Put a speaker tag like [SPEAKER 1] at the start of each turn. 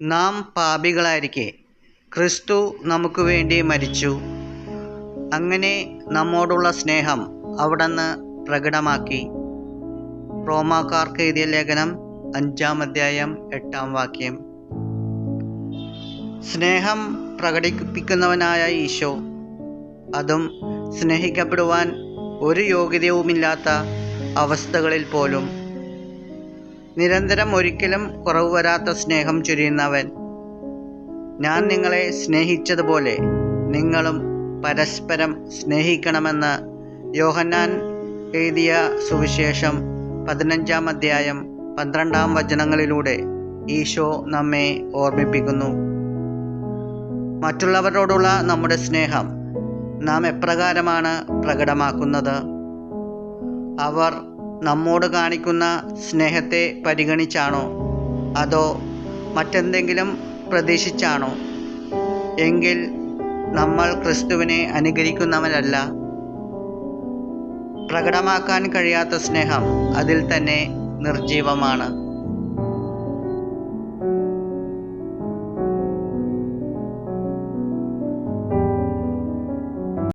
[SPEAKER 1] നാം പാപികളായിരിക്കെ ക്രിസ്തു നമുക്ക് വേണ്ടി മരിച്ചു. അങ്ങനെ നമ്മോടുള്ള സ്നേഹം അവിടുന്ന് പ്രകടമാക്കി. റോമാക്കാർക്ക് എഴുതിയ ലേഖനം 5-ാം അധ്യായം 8-ാം വാക്യം. സ്നേഹം പ്രകടിപ്പിക്കുന്നവനായ ഈശോ, അതും സ്നേഹിക്കപ്പെടുവാൻ ഒരു യോഗ്യതയുമില്ലാത്ത അവസ്ഥകളിൽ പോലും നിരന്തരം ഒരിക്കലും കുറവ് വരാത്ത സ്നേഹം ചൊരിയുന്നവൻ. ഞാൻ നിങ്ങളെ സ്നേഹിച്ചതുപോലെ നിങ്ങളും പരസ്പരം സ്നേഹിക്കണമെന്ന് യോഹന്നാൻ എഴുതിയ സുവിശേഷം 15-ാം അധ്യായം 12-ാം വചനങ്ങളിലൂടെ ഈശോ നമ്മെ ഓർമ്മിപ്പിക്കുന്നു. മറ്റുള്ളവരോടുള്ള നമ്മുടെ സ്നേഹം നാം എപ്രകാരമാണ് പ്രകടമാക്കുന്നത്? അവർ നമ്മോട് കാണിക്കുന്ന സ്നേഹത്തെ പരിഗണിച്ചാണോ, അതോ മറ്റെന്തെങ്കിലും പ്രതീക്ഷിച്ചാണോ? എങ്കിൽ നമ്മൾ ക്രിസ്തുവിനെ അനുകരിക്കുന്നവരല്ല. പ്രകടമാക്കാൻ കഴിയാത്ത സ്നേഹം അതിൽ തന്നെ നിർജീവമാണ്.